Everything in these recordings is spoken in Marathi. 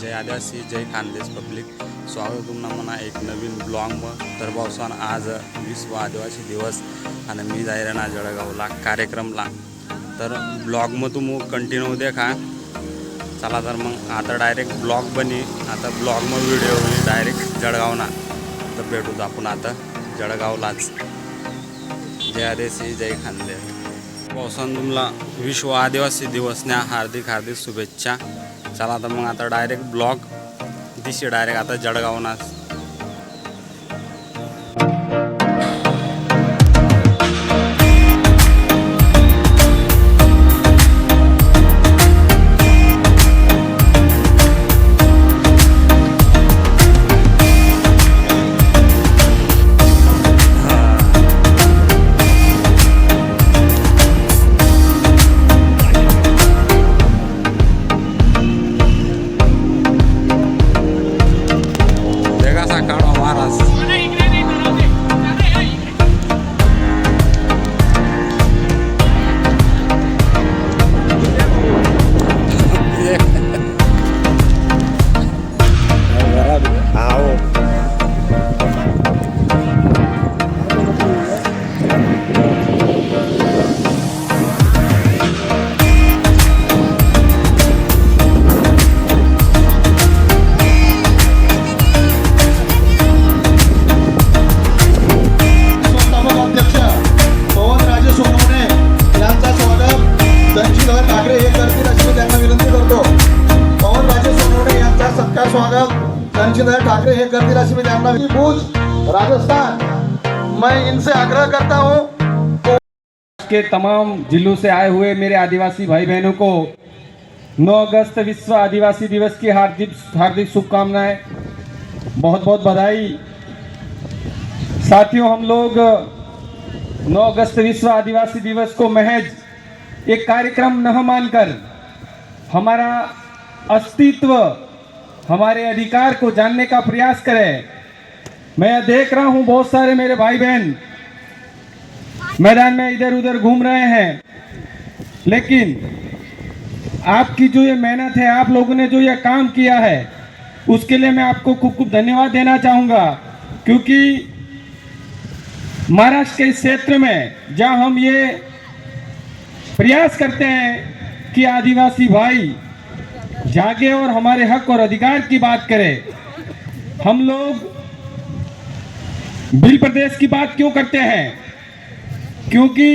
जय आदिवासी जय खानदेश पब्लिक स्वागत तुमना मना एक नवीन ब्लॉग मग तर पावसान आज विश्व आदिवासी दिवस आणि मी जायला ना जळगावला कार्यक्रमला तर ब्लॉग मग तुम्ही कंटिन्यू देखा चला तर मग आता डायरेक्ट ब्लॉग बनी आता ब्लॉग मग व्हिडिओ बनी डायरेक्ट जळगावना तर भेटू आपण आता जळगावलाच जय आदिवासी जय खानदेश पावसान तुम्हाला विश्व आदिवासी दिवसच्या हार्दिक हार्दिक शुभेच्छा चला तर मग आता डायरेक्ट ब्लॉग दिसे डायरेक्ट आता जळगावनाच ठाकरे हे करतील अशी मी त्यांना भूज राजस्थान मैं इनसे आग्रह करता हूँ के तमाम जिलों से आए हुए मेरे आदिवासी भाई बहनों को 9 अगस्त विश्व आदिवासी दिवस की हार्दिक हार्दिक शुभकामनाएं, बहुत बहुत बधाई। साथियों, हम लोग 9 अगस्त विश्व आदिवासी दिवस को महज एक कार्यक्रम न मानकर हमारा अस्तित्व, हमारे अधिकार को जानने का प्रयास करें। मैं देख रहा हूं बहुत सारे मेरे भाई बहन मैदान में इधर उधर घूम रहे हैं, लेकिन आपकी जो ये मेहनत है, आप लोगों ने जो ये काम किया है, उसके लिए मैं आपको खूब खूब धन्यवाद देना चाहूँगा। क्योंकि महाराष्ट्र के इस क्षेत्र में जहाँ हम ये प्रयास करते हैं कि आदिवासी भाई जागे और हमारे हक और अधिकार की बात करें, हम लोग बिल प्रदेश की बात क्यों करते हैं? क्योंकि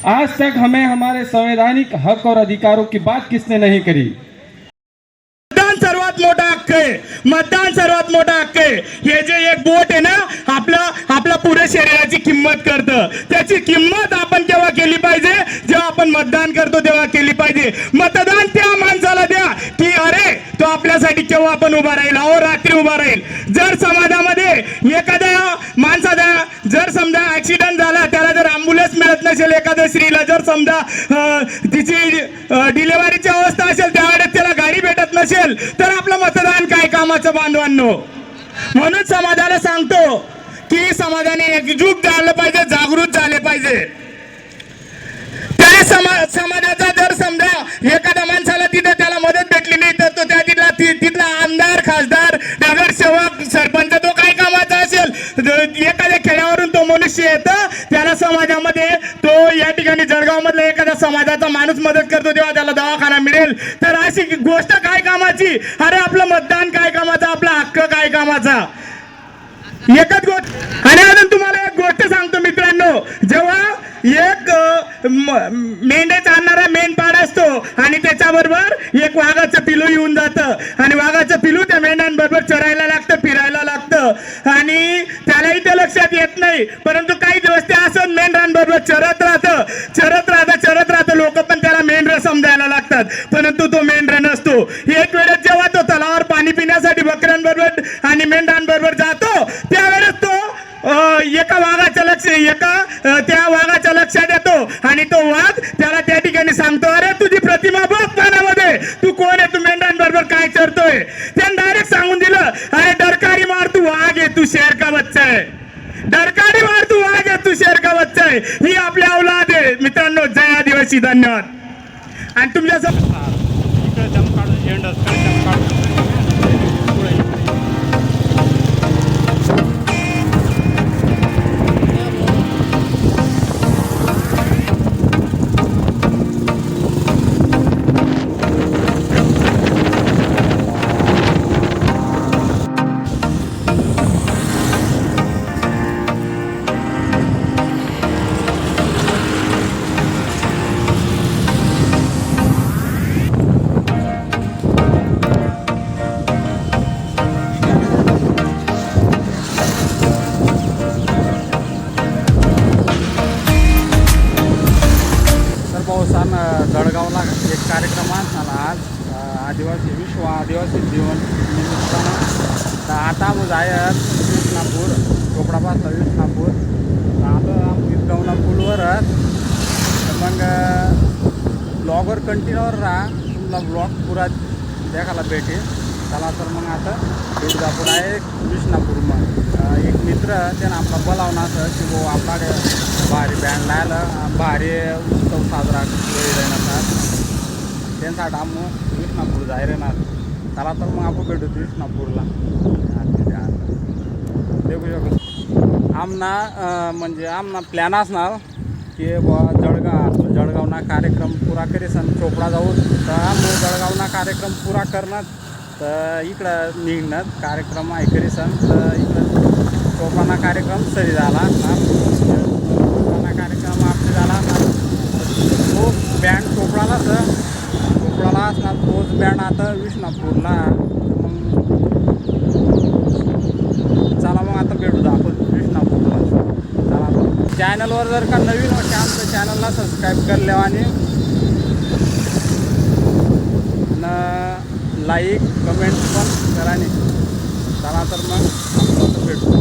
आज तक हमें हमारे संवैधानिक हक और अधिकारों की बात किसने नहीं करी। मतदान सर्वात मोठा हक्क आहे, मतदान सर्वात मोठा हक्क आहे। हे जे एक बोट आहे ना, आपल्या पुऱ्या शरीराची किंमत करतं, त्याची किंमत आपण केव्हा केली पाहिजे? जेव्हा आपण मतदान करतो तेव्हा केली पाहिजे। मतदान त्या माणसाला द्या की अरे तो आपल्यासाठी केव्हा आपण उभा राहील, अहो रात्री उभा राहील। जर समाजामध्ये एखाद्या माणसाचा जर समजा ऍक्सिडेंट झाला, त्याला जर ॲम्ब्युलन्स मिळत नसेल, एखाद्या स्त्रीला जर समजा तिची डिलिव्हरीची अवस्था असेल, त्यावेळेस त्याला गाडी भेटत नसेल, तर आपलं मतदान काय कामाचं बांधवांनो? म्हणून समाजाला सांगतो की समाजाने एकजूट झालं पाहिजे, जागृत झाले पाहिजे। त्या समाजाचा जर समजा एखाद्या माणसाला तिथे त्याला मदत भेटली नाही, तर तो त्या तिथला आमदार, खासदार, नगरसेवक, सरपंच तो काय कामाचा असेल, एखाद्या खेड्यावरून तो मनुष्य येतं, त्याला समाजामध्ये तो या ठिकाणी जळगाव मधला एखाद्या समाजाचा माणूस मदत करतो, तेव्हा त्याला दवाखाना मिळेल। तर अशी गोष्ट काय कामाची? अरे आपलं मतदान काय कामाचं, आपला हक्क काय कामाचा? एकच गोष्ट। आणि अजून तुम्हाला एक गोष्ट सांगतो मित्रांनो, जेव्हा एक मेंढे चालणारा मेंढपाळ असतो आणि त्याच्याबरोबर एक वाघाचं पिलू येऊन जातं, आणि वाघाचं पिलू त्या मेंढ्यांबरोबर चरायला लागतं, फिरायला लागतं, आणि त्यालाही ते लक्षात येत नाही, परंतु काही दिवस ते असं मेंढरांबरोबर चरत राहतं। लोक पण त्याला मेंढर समजायला लागतात, परंतु तो मेंढर नसतो। एक वेळेस जेव्हा तो तलावावर पाणी पिण्यासाठी बकऱ्यांबरोबर आणि मेंढरांबरोबर जातो, त्यावेळेस तो एका वाघाच्या लक्षात येतो, आणि तो वाघ त्याला त्या ठिकाणी सांगतो, अरे तुझी प्रतिमा बघ पाण्यामध्ये, तू कोण आहे, तू मेंढरांबरोबर काय करतोय? त्याने डायरेक्ट सांगून दिलं, अरे डरकारी मार, तू वाघ आहे, तू शेर का बच्चा आहे। डरकारी मार, तू वाघ आहे, तू शेर का बच्चा आहे। ही आपली औलाद आहे मित्रांनो। जय आदिवासी, धन्यवाद। आणि तुमच्या दम काढून झेंडा दम काढून पुढे तर पावसान जळगावला एक कार्यक्रम असणार आज आदिवासी विश्व आदिवासी जीवन निमित्तानं तर आता मग जायत विष्णापूर चोपडापासून विष्णापूर तर आता ईदगावला पुलवरच तर मग ब्लॉगवर कंटिन्यूवर राहा तुम्हाला ब्लॉग पुरा देखायला भेटेल चला तर मग आता तुळजापूर आहे विष्णापूर मग एक मित्र त्यानं आपला बोलावणार असं की भाऊ आपल्याकडे भारी बँड लायला भारी उत्सव साजरा राहणार त्यांसाठी आम्ही विष्णापूर जाय राहणार चला तर मग आपण भेटू विष्णापूरला देखू शकतो आमना म्हणजे आमना प्लॅन असणार की जळगावना कार्यक्रम पुरा करीसन चोपडा जाऊ तर आम्ही जळगावना कार्यक्रम पुरा करणार तर इकडं निघणार कार्यक्रम आहे करीसन तर इकडं चोपडाना कार्यक्रम सरी झाला चोपडाना कार्यक्रम आपले झाला तो बँड चोपडाला असणार तोच बँड आता विष्णापूरला मग चला मग आता भेटू आपण विष्णापूरला चला चॅनलवर जर का नवीन वाटते आमच्या चॅनलला सबस्क्राईब करल्या आणि लाईक कमेंट पण करा नाही चला तर मग आपण भेटू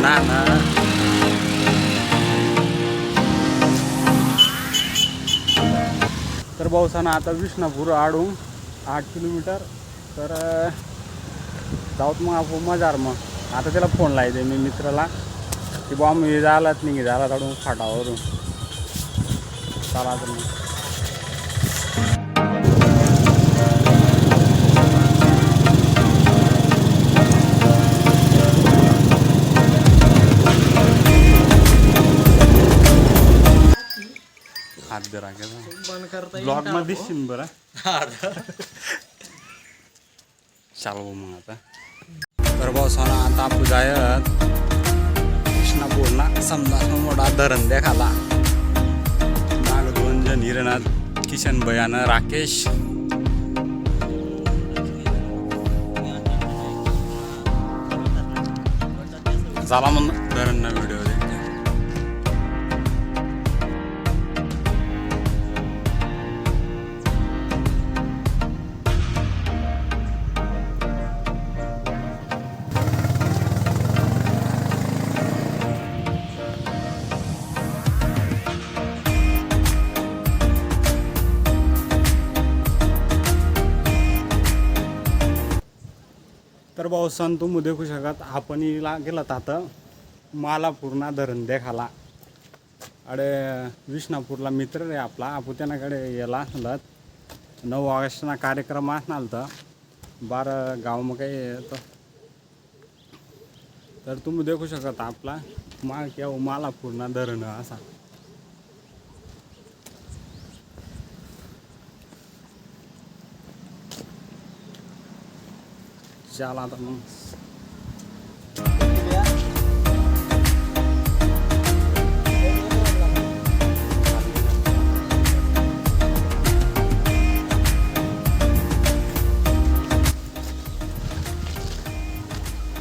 ना तर पावसानं आता विष्णापूर आडून 8 किलोमीटर तर जाऊत मग आपण मजार मग आता त्याला फोन लायते मी मित्राला की बा मी झालाच नाही झाला काढून फाटावरून चला तर मग हात दे राखायचा ब्लॉग मध्ये दिसशील बरं चालू मग आता तर पावसानं आता आपण जायत कृष्णापूरला समजा मोठा धरण देखाला माग 2 जण हिरणात किशन भयानं राकेश झाला म्हणून धरण व्हिडिओ तर भाऊ सण तुम्ही देखू शकत आपण गेला आता मालापूरना धरण देखाला अडे विष्णापूरला मित्र रे आपला आपण त्यानाकडे याला असलात 9 ऑगस्टना कार्यक्रम असणार तर 12 गाव मग काही तर तुम्ही देखू शकत आपला मालापूरना धरण असा चला आता मग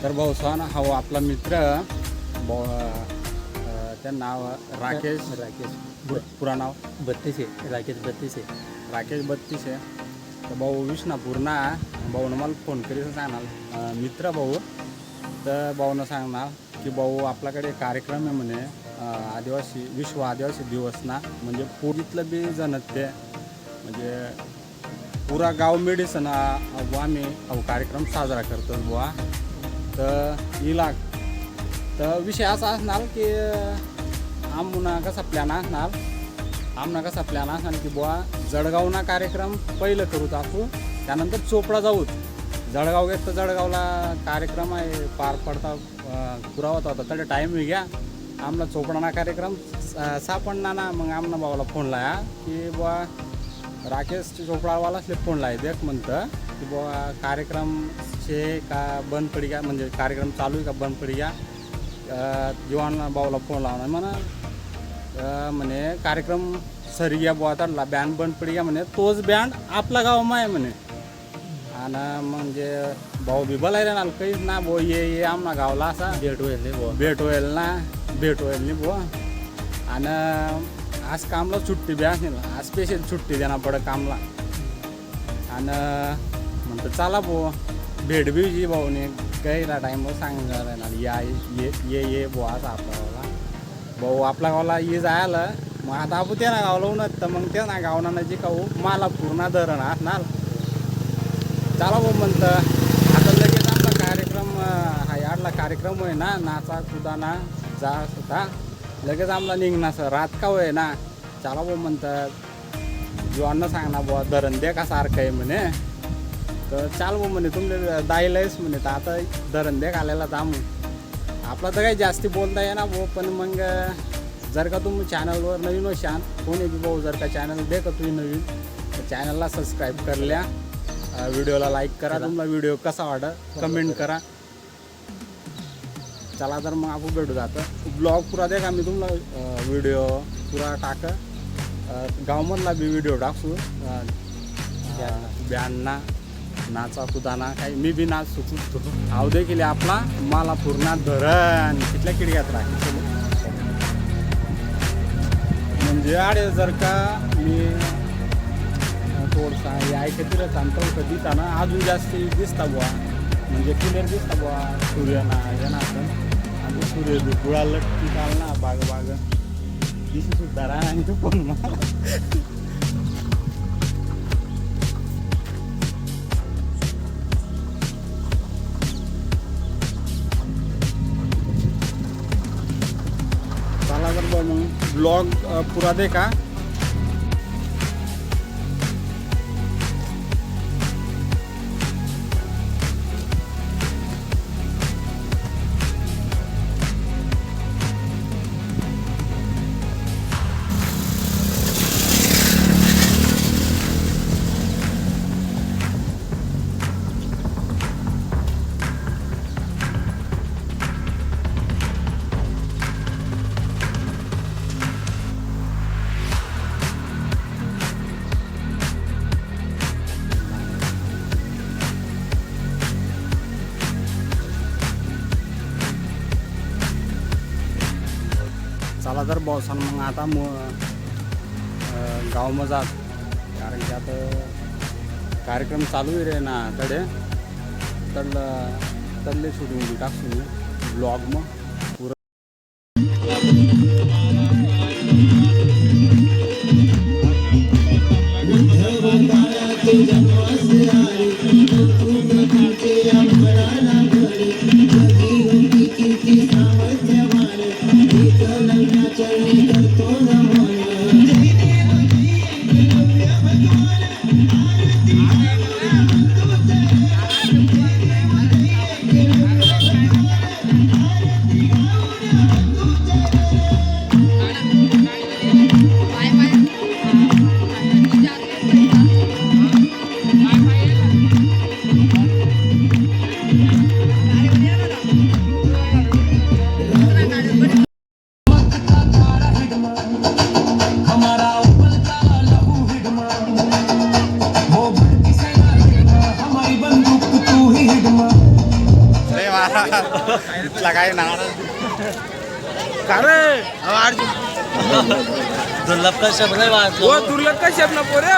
तर भाऊ सण हा आपला मित्र त्या नाव राकेश पुरा नाव 32 राकेश 32 आहे तर भाऊ विष्णापूरना भाऊनं मला फोन करी सांगणार मित्र भाऊ तर भाऊनं सांगणार की भाऊ आपल्याकडे कार्यक्रम आहे म्हणे आदिवासी विश्व आदिवासी दिवस ना, म्हणजे पुरीतलं बी जण ते म्हणजे पुरा गाव मिळीसन आम्ही कार्यक्रम साजरा करतो बुवा. तर इला तर विषय असा असणार की आमना कसा प्लॅन असणार की बुवा जळगावना कार्यक्रम पहिलं करूत आपण, त्यानंतर चोपडा जाऊत. जळगाव घेत तर जळगावला कार्यक्रम आहे पार पडता पुरावत होता तर टाईम मी घ्या आमला चोपडाना कार्यक्रम सापडणार ना. मग आमना भावाला फोन लाया की बुवा राकेश चोपडावालाच फोन लाय देख म्हणतं की बुवा कार्यक्रम शे का बंद पडी गया, म्हणजे कार्यक्रम चालू आहे का बंद पडी गया. जीवान भाऊला फोन लावणार म्हणे कार्यक्रम सरी गया बुवा तडला बँड बंद पडी गया म्हणे, तोच बँड आपला गावमा आहे म्हणे. आणि म्हणजे भाऊ बी बोलायला ना काहीच ना भाऊ ये आमना गावला असा भेट होईल नाही बुवा. आणि आज कामला सुट्टी बी असेल, आज स्पेशल सुट्टी देणार पडं कामला. आणि म्हणतं चला भाऊ भेट बी जी भाऊने काहीला टाईमवर सांगणार ना ये बुवा असं आपला भाऊ आपल्या गावाला ये जायला. मग आता आपण त्या ना गावला उन्हत तर मग त्या ना गावना जी काहू मला पूर्ण धरण असणार. चला भाऊ म्हणतं आता लगेच आपला कार्यक्रम हा याडला कार्यक्रम आहे ना नाचा कुदाना जा होता लगेच आम्हाला निघणार सर रात का होय ना. चला भाऊ म्हणतं जीवांना सांगणार बुवा धरण दे का सारखं आहे म्हणे. तर चाल भाऊ म्हणे तुमले दाईलायच म्हणे तर आता धरण दे घालायला जामू. आपला तर काही जास्ती बोलता आहे ना भाऊ, पण मग जर का तुम्ही चॅनलवर नवीन असाल कोणी बी भाऊ जर का चॅनल दे का तुम्ही नवीन तर चॅनलला सबस्क्राईब करल्या, व्हिडिओला लाईक करा. तुम्हाला व्हिडिओ कसा वाटत कमेंट करा. चला तर मग आपण भेटू जातं ब्लॉग पुरा दे का मी तुम्हाला व्हिडिओ पुरा टाक गावमधला बी व्हिडिओ टाकू ब्यांना नाचा कुदाना काही मी बी नाच सुचतो आव देखील आपला मला पूर्ण धरण तिथल्या किडक्यात राहील. म्हणजे आडे जर का मी थोडसा हे ऐकतील सांगतो कधी त्यांना अजून जास्ती दिसता बुवा, म्हणजे क्लिअर दिसता बुवा सूर्यना येणार आणि सूर्य गुळा लटकी चाल ना बाग दिशी सुद्धा राहणार तू पण मला. चला तर मग ब्लॉग पुरा दे का. चला तर बॉसन मग आता गावमध्ये जात, कारण की आता कार्यक्रम चालू आहे रे ना तडे तडले शूटिंग टाकून ब्लॉग मग पुरं. काय ना दुर्लभ का शब्द वो दुर्लभ का शब्द ना पोरे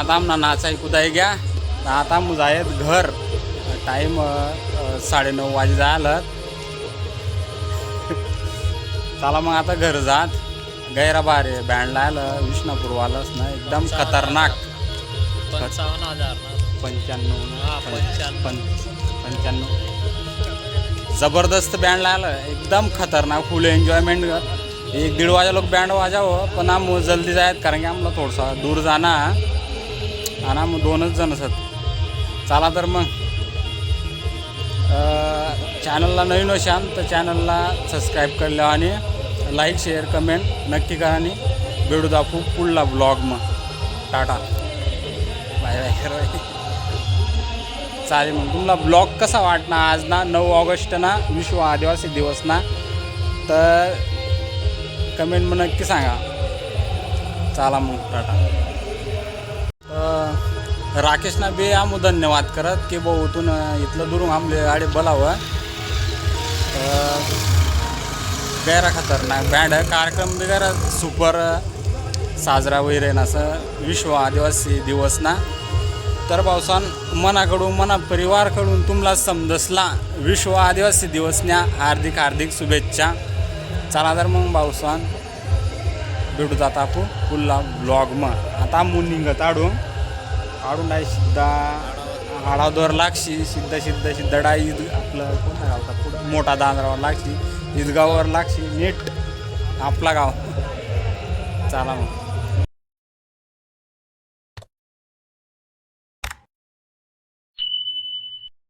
आता आमना नाचाई कुदाई घ्या तर आता मुजायत घर टाईम 9:30 वाजे झालं. चला मग आता घर जात गैरा बारे बँडला आलं विष्णापूरवालंच ना एकदम खतरनाक 55,000 95 जबरदस्त बँडला आलं एकदम खतरनाक फुल एन्जॉयमेंट 1-1:30 वाजे लोक बँड वाजावं पण आम जल्दी जायत कारण की आम्हाला थोडसा दूर जाणार आणि आम 2च जण असत. चला तर मग चॅनलला नवीन असाल तर चॅनलला सबस्क्राईब करलं आणि लाईक शेअर कमेंट नक्की करा आणि भेटू दाखवू पुढला ब्लॉग मग. टाटा बाय बाय. चालेल मग तुम्हाला ब्लॉग कसा वाटणार आज ना 9 ऑगस्ट ना विश्व आदिवासी दिवस ना तर कमेंटमध्ये नक्की सांगा. चला मग टाटा. राकेशना बी आम धन्यवाद करत की बहुतून इथलं दुरून आमले गाडी बोलावं. गैरा खतरनाक बँड कार्यक्रम वगैरे सुपर साजरा वगैरे ना असं विश्व आदिवासी दिवस ना तर भाऊसान मनाकडून मना परिवारकडून तुम्हाला समजसला विश्व आदिवासी दिवसच्या हार्दिक शुभेच्छा. चला तर मग भाऊसान भेटू जाता आपण पुढला ब्लॉग मग. आता मुनिंगत काढून डाय सिद्धा आडादोर लागशी सिद्ध डाई आपलं कोणता गावचा पुढं मोठा दांदरावर लागशी ईदगावावर लागशी नीट आपला गाव. चला मग.